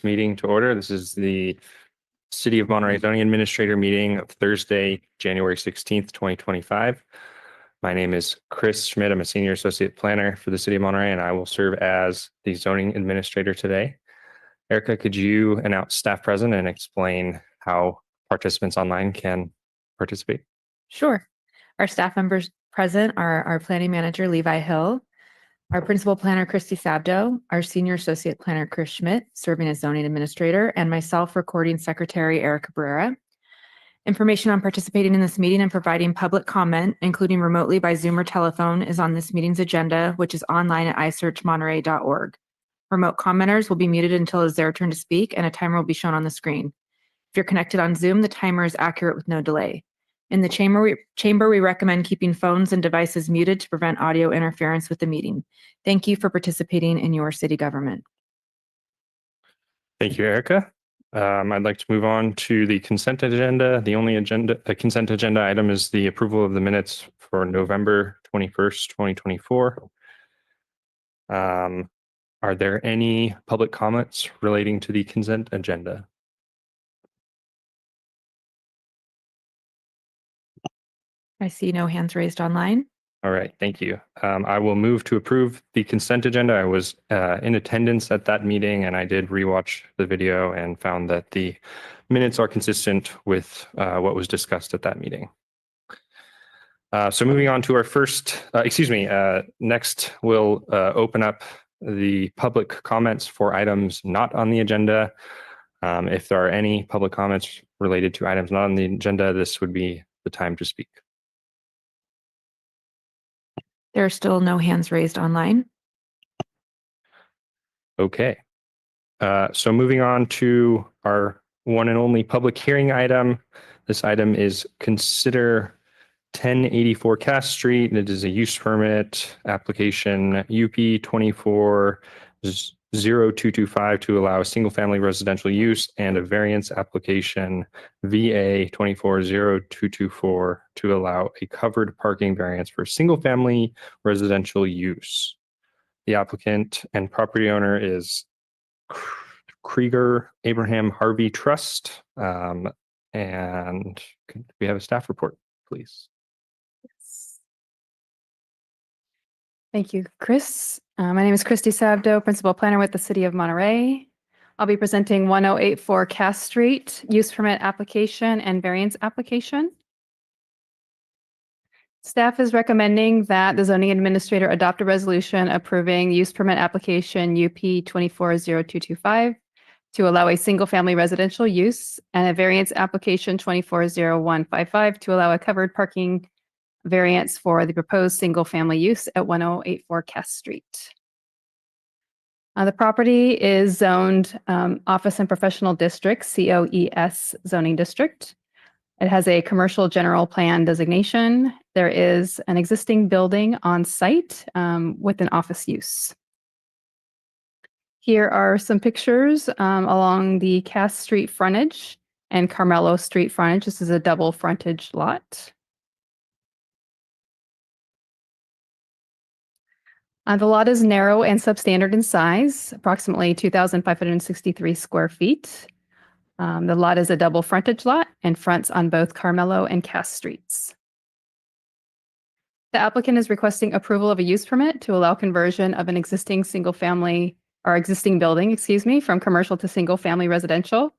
meeting to order. This is the City of Monterey Zoning Administrator meeting of Thursday, January 16th, 2025. My name is Chris Schmidt. I'm a Senior Associate Planner for the City of Monterey, and I will serve as the Zoning Administrator today. Erica, could you announce staff present and explain how participants online can participate? Sure. Our staff members present are our Planning Manager, Levi Hill, our Principal Planner, Christy Sabdo, our Senior Associate Planner, Chris Schmidt, serving as Zoning Administrator, and myself, Recording Secretary, Erica Barrera. Information on participating in this meeting and providing public comment, including remotely by Zoom or telephone, is on this meeting's agenda, which is online at isearchmonterey.org. Remote commenters will be muted until it is their turn to speak, and a timer will be shown on the screen. If you're connected on Zoom, the timer is accurate with no delay. In the chamber, we recommend keeping phones and devices muted to prevent audio interference with the meeting. Thank you for participating in your city government. Thank you, Erica. I'd like to move on to the consent agenda. The consent agenda item is the approval of the minutes for November 21st, 2024. Are there any public comments relating to the consent agenda? I see no hands raised online. All right, thank you. I will move to approve the consent agenda. I was in attendance at that meeting, and I did rewatch the video and found that the minutes are consistent with what was discussed at that meeting. So moving on to our next we'll open up the public comments for items not on the agenda. If there are any public comments related to items not on the agenda, this would be the time to speak. There are still no hands raised online. Okay. So moving on to our one and only public hearing item. This item is consider 1084 Cass Street. It is a use permit application UP 240225 to allow a single family residential use, and a variance application VA 240224 to allow a covered parking variance for single family residential use. The applicant and property owner is Krieger Abraham Harvey Trust. And could we have a staff report, please? Thank you, Chris. My name is Christy Sabdo, Principal Planner with the City of Monterey. I'll be presenting 1084 Cass Street use permit application and variance application. Staff is recommending that the zoning administrator adopt a resolution approving use permit application UP 240225 to allow a single family residential use, and a variance application 240155 to allow a covered parking variance for the proposed single-family use at 1084 Cass Street. The property is zoned Office and Professional District, COES zoning district. It has a commercial general plan designation. There is an existing building on site with an office use. Here are some pictures along the Cass Street frontage and Carmelo Street frontage. This is a double frontage lot. The lot is narrow and substandard in size, approximately 2,563 square feet. The lot is a double frontage lot and fronts on both Carmelo and Cass Streets. The applicant is requesting approval of a use permit to allow conversion of an existing building, from commercial to single family residential.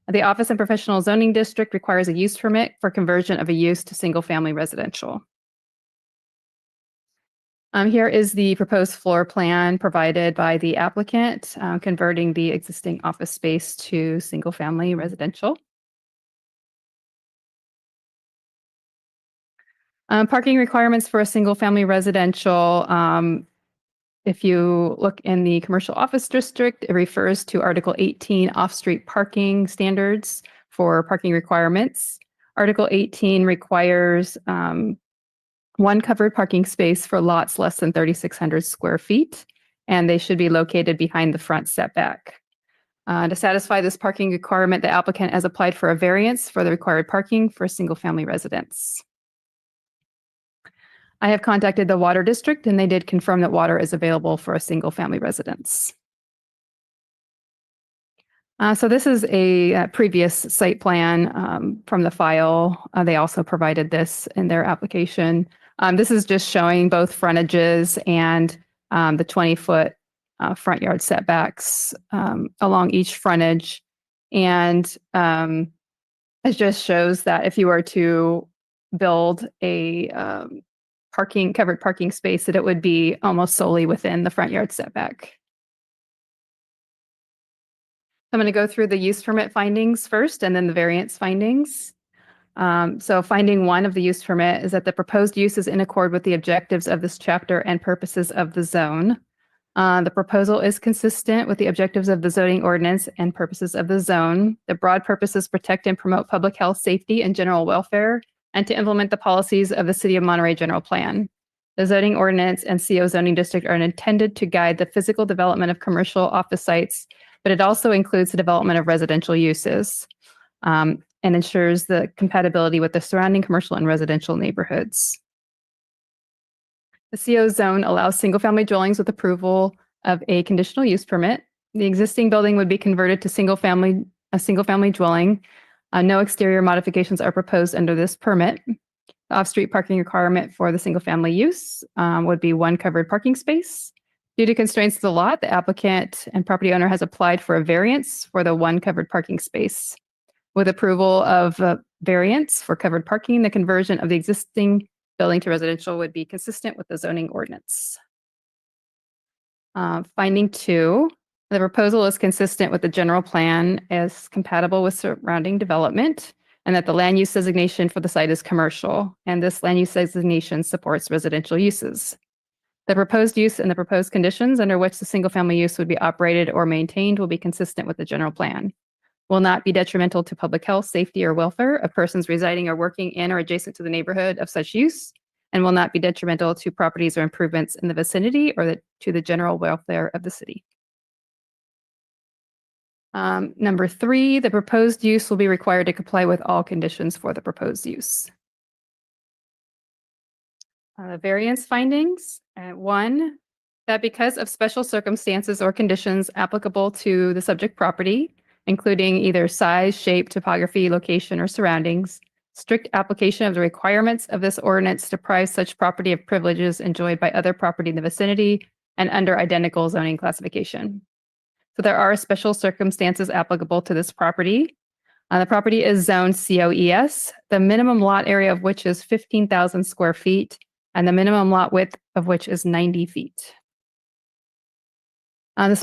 The Office and Professional Zoning District requires a use permit for conversion of a use to single family residential. Here is the proposed floor plan provided by the applicant, converting the existing office space to single-family residential. Parking requirements for a single-family residential. If you look in the commercial office district, it refers to Article 18 off-street parking standards for parking requirements. Article 18 requires one covered parking space for lots less than 3,600 square feet, and they should be located behind the front setback. To satisfy this parking requirement, the applicant has applied for a variance for the required parking for a single-family residence. I have contacted the Water District, and they did confirm that water is available for a single-family residence. So this is a previous site plan from the file. They also provided this in their application. This is just showing both frontages and the 20-foot front yard setbacks along each frontage. And it just shows that if you were to build a covered parking space, that it would be almost solely within the front yard setback. I'm going to go through the use permit findings first and then the variance findings. So finding 1 of the use permit is that the proposed use is in accord with the objectives of this chapter and purposes of the zone. The proposal is consistent with the objectives of the zoning ordinance and purposes of the zone. The broad purposes protect and promote public health, safety, and general welfare, and to implement the policies of the City of Monterey General Plan. The zoning ordinance and CO zoning district are intended to guide the physical development of commercial office sites, but it also includes the development of residential uses and ensures the compatibility with the surrounding commercial and residential neighborhoods. The CO zone allows single-family dwellings with approval of a conditional use permit. The existing building would be converted to a single-family dwelling. No exterior modifications are proposed under this permit. The off-street parking requirement for the single-family use would be 1 covered parking space. Due to constraints of the lot, the applicant and property owner has applied for a variance for the 1 covered parking space. With approval of variance for covered parking, the conversion of the existing building to residential would be consistent with the zoning ordinance. Finding 2, the proposal is consistent with the general plan as compatible with surrounding development, and that the land use designation for the site is commercial, and this land use designation supports residential uses. The proposed use and the proposed conditions under which the single-family use would be operated or maintained will be consistent with the general plan. Will not be detrimental to public health, safety, or welfare of persons residing or working in or adjacent to the neighborhood of such use, and will not be detrimental to properties or improvements in the vicinity or to the general welfare of the city. Number 3, the proposed use will be required to comply with all conditions for the proposed use. Variance findings. 1, that because of special circumstances or conditions applicable to the subject property, including either size, shape, topography, location, or surroundings, strict application of the requirements of this ordinance deprives such property of privileges enjoyed by other property in the vicinity and under identical zoning classification. So there are special circumstances applicable to this property. The property is zoned COES, the minimum lot area of which is 15,000 square feet, and the minimum lot width of which is 90 feet. The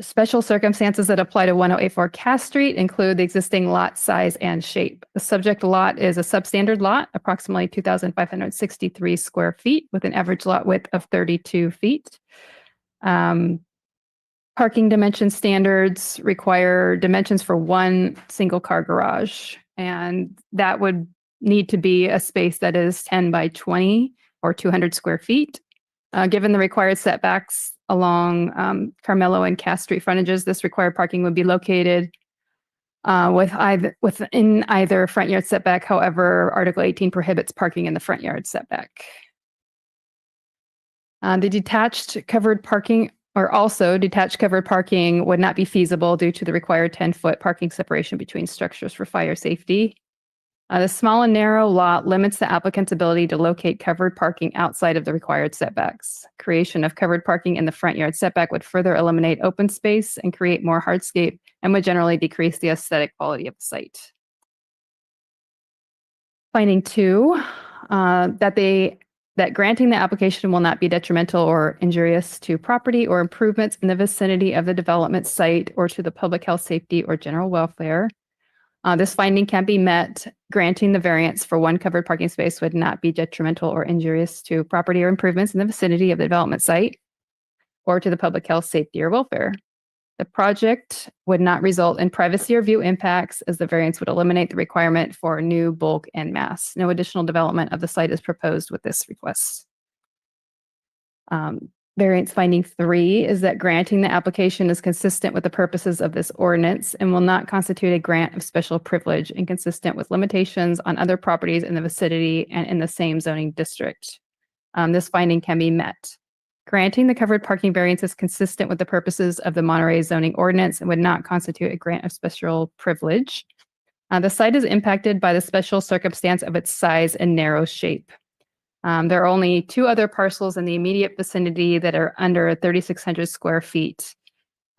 special circumstances that apply to 1084 Cass Street include the existing lot size and shape. The subject lot is a substandard lot, approximately 2,563 square feet, with an average lot width of 32 feet. Parking dimension standards require dimensions for 1 single car garage, and that would need to be a space that is 10 by 20 or 200 square feet. Given the required setbacks along Carmelo and Cass Street frontages, this required parking would be located within either front yard setback. However, Article 18 prohibits parking in the front yard setback. The detached covered parking would not be feasible due to the required 10-foot parking separation between structures for fire safety. The small and narrow lot limits the applicant's ability to locate covered parking outside of the required setbacks. Creation of covered parking in the front yard setback would further eliminate open space and create more hardscape and would generally decrease the aesthetic quality of the site. Finding 2, that granting the application will not be detrimental or injurious to property or improvements in the vicinity of the development site or to the public health, safety, or general welfare. This finding can be met. Granting the variance for 1 covered parking space would not be detrimental or injurious to property or improvements in the vicinity of the development site or to the public health, safety, or welfare. The project would not result in privacy or view impacts, as the variance would eliminate the requirement for new bulk and mass. No additional development of the site is proposed with this request. Variance finding 3 is that granting the application is consistent with the purposes of this ordinance and will not constitute a grant of special privilege, inconsistent with limitations on other properties in the vicinity and in the same zoning district. This finding can be met. Granting the covered parking variance is consistent with the purposes of the Monterey zoning ordinance and would not constitute a grant of special privilege. The site is impacted by the special circumstance of its size and narrow shape. There are only 2 other parcels in the immediate vicinity that are under 3,600 square feet.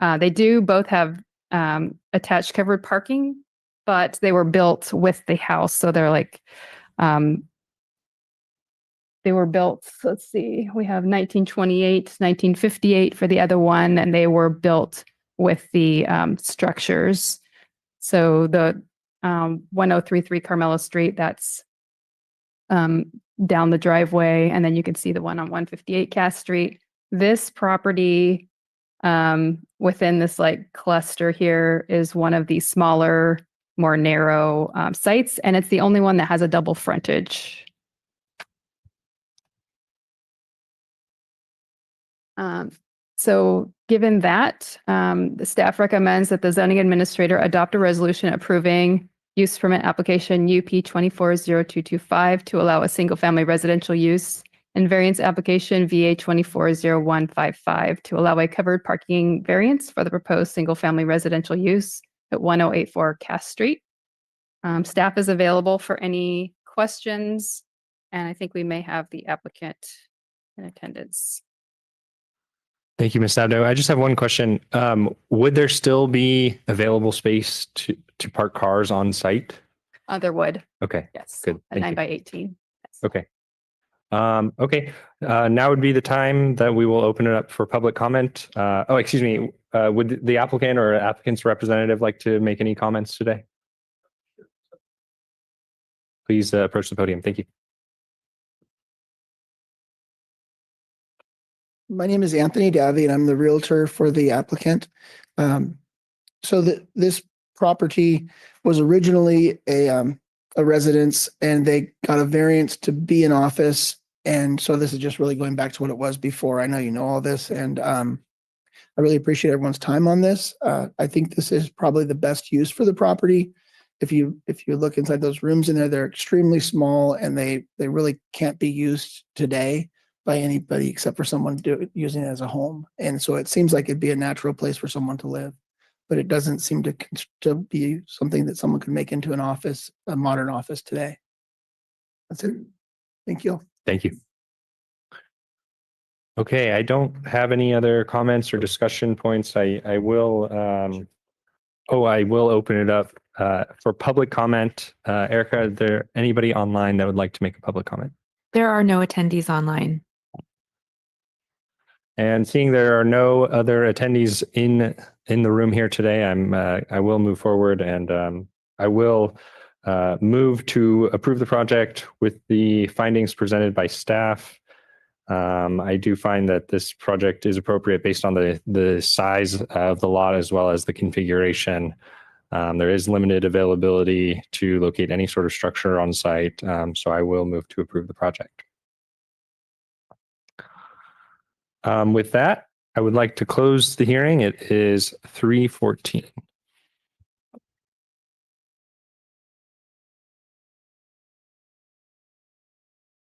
They do both have attached covered parking, but they were built with the house. So they're like, they were built, let's see, we have 1928, 1958 for the other one, and they were built with the structures. So the 1033 Carmela Street, that's down the driveway, and then you can see the one on 158 Cass Street. This property within this like cluster here is one of the smaller, more narrow sites, and it's the only one that has a double frontage. So given that, the staff recommends that the zoning administrator adopt a resolution approving use permit application UP 240225 to allow a single family residential use and variance application VA 240155 to allow a covered parking variance for the proposed single family residential use at 1084 Cass Street. Staff is available for any questions, and I think we may have the applicant in attendance. Thank you, Ms. Sabdo. I just have one question. Would there still be available space to park cars on site? There would, Okay, yes. good. At Thank 9 you. by 18. Okay. Okay. Now would be the time that we will open it up for public comment. Excuse me. Would the applicant or applicant's representative like to make any comments today? Please approach the podium. Thank you. My name is Anthony Davy, and I'm the realtor for the applicant. This property was originally a residence, and they got a variance to be an office. And so this is just really going back to what it was before. I know you know all this, and I really appreciate everyone's time on this. I think this is probably the best use for the property. If you look inside those rooms in there, they're extremely small, and they really can't be used today by anybody except for someone using it as a home. And so it seems like it'd be a natural place for someone to live, but it doesn't seem to be something that someone could make into an office, a modern office today. That's it. Thank you. Thank you. Okay, I don't have any other comments or discussion points. I will open it up for public comment. Erica, is there anybody online that would like to make a public comment? There are no attendees online. And seeing there are no other attendees in the room here today, I will move forward, and I will move to approve the project with the findings presented by staff. I do find that this project is appropriate based on the size of the lot as well as the configuration. There is limited availability to locate any sort of structure on site, so I will move to approve the project. With that, I would like to close the hearing. It is 3:14.